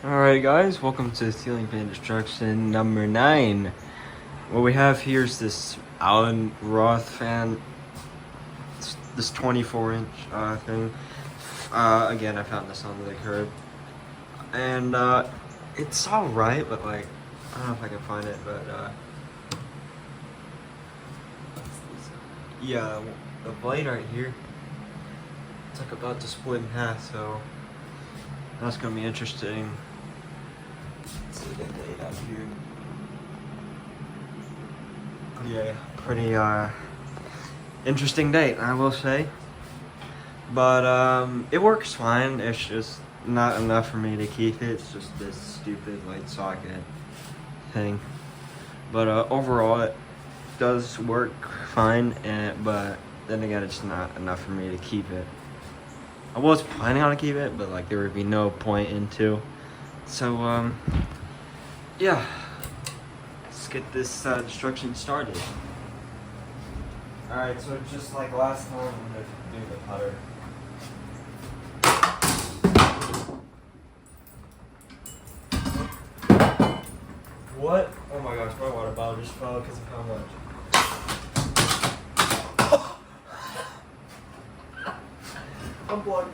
Alright guys, welcome to Ceiling Fan Destruction number 9. What we have here is this Alan Roth fan, this 24-inch thing. Again, I found this on the curb. And it's alright, but like, I don't know if I can find it, but yeah, the blade right here, it's like about to split in half, so that's gonna be interesting. Let's see the date out here. Yeah, pretty interesting date, I will say. But it works fine. It's just not enough for me to keep it. It's just this stupid light socket thing. But overall, it does work fine. But then again, it's not enough for me to keep it. I was planning on keep it, but like there would be no point into. So yeah, let's get this destruction started. Alright, so just like last time, I'm gonna do the putter. What? Oh my gosh, my water bottle just fell because of how much. Unplug.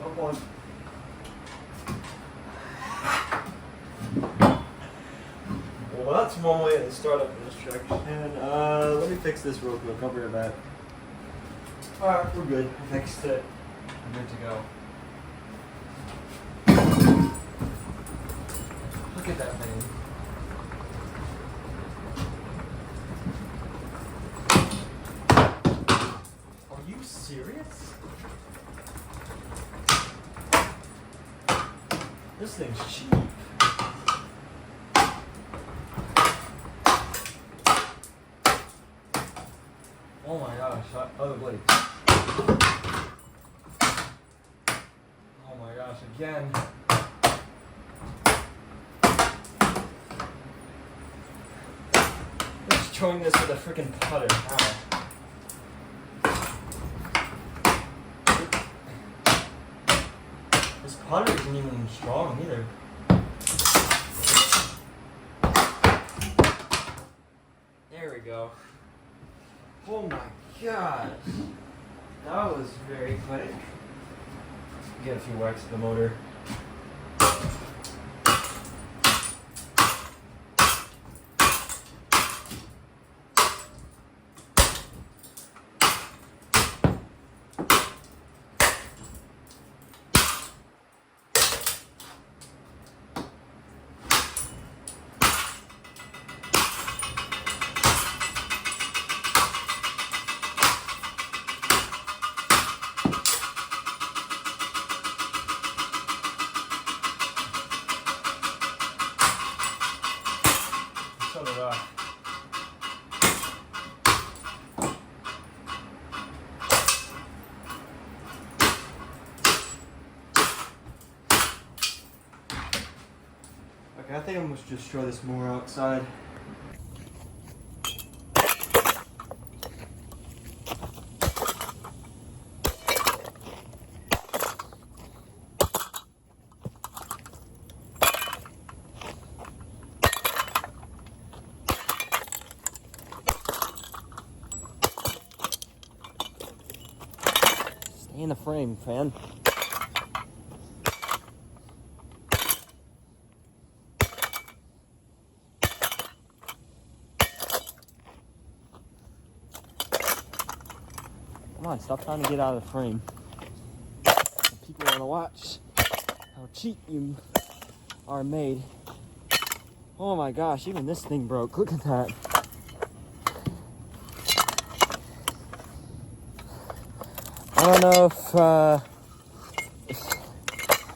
Well, that's one way to start up this destruction. Let me fix this real quick. I'll be right back. Alright, we're good. I fixed it. I'm good to go. Look at that thing. Are you serious? This thing's cheap. Oh my gosh, other blade. Oh my gosh, again. Let's join this with a freaking putter. Ow. This putter isn't even strong either. There we go. Oh my gosh. That was very quick. Get a few whacks to the motor. So did I. Okay, I think I'm gonna just throw this more outside. Stay in the frame, fan. Come on, stop trying to get out of the frame. People want to watch how cheap you are made. Oh my gosh, even this thing broke. Look at that. I don't know if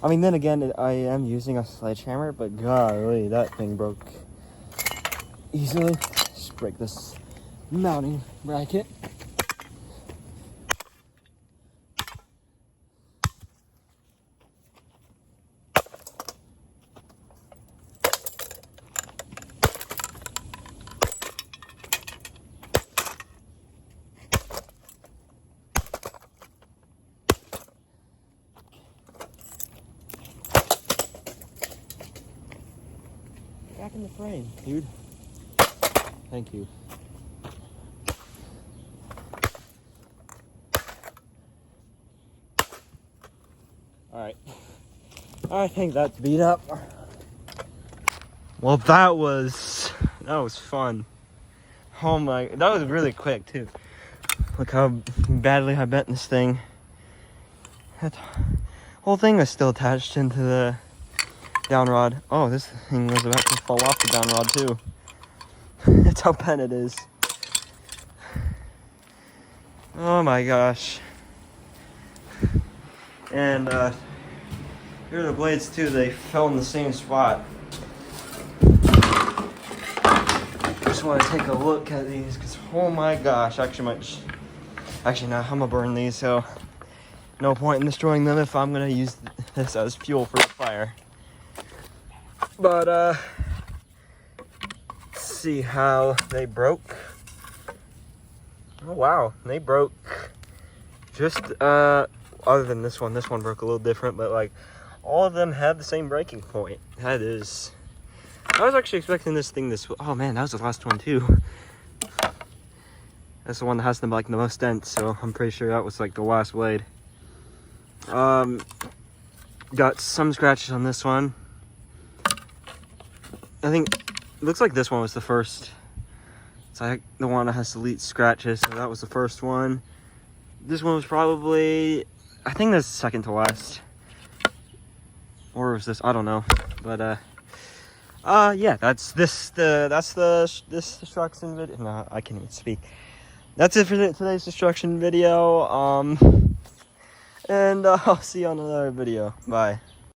I mean, then again, I am using a sledgehammer, but golly, that thing broke easily. Just break this mounting bracket. back in the frame, dude. Thank you. Alright. I think that's beat up. Well, that was fun. Oh my, that was really quick too. Look how badly I bent this thing. That whole thing was still attached into the down rod. Oh, this thing was about to fall off the down rod too. That's how bent it is. Oh my gosh. And here are the blades too. They fell in the same spot. Just want to take a look at these because oh my gosh, actually no, I'm gonna burn these, so no point in destroying them if I'm gonna use this as fuel for the fire. But let's see how they broke. Oh wow, they broke just other than this one broke a little different, but like all of them have the same breaking point. That is, I was actually expecting this thing oh man, that was the last one too. That's the one that has the most dents, so I'm pretty sure that was like the last blade. Got some scratches on this one. I think it looks like this one was the first. It's like the one that has the least scratches, so that was the first one. This one was probably, I think that's second to last. Or was this? I don't know. But yeah, that's this destruction video. No, I can't even speak. That's it for today's destruction video. And I'll see you on another video. Bye.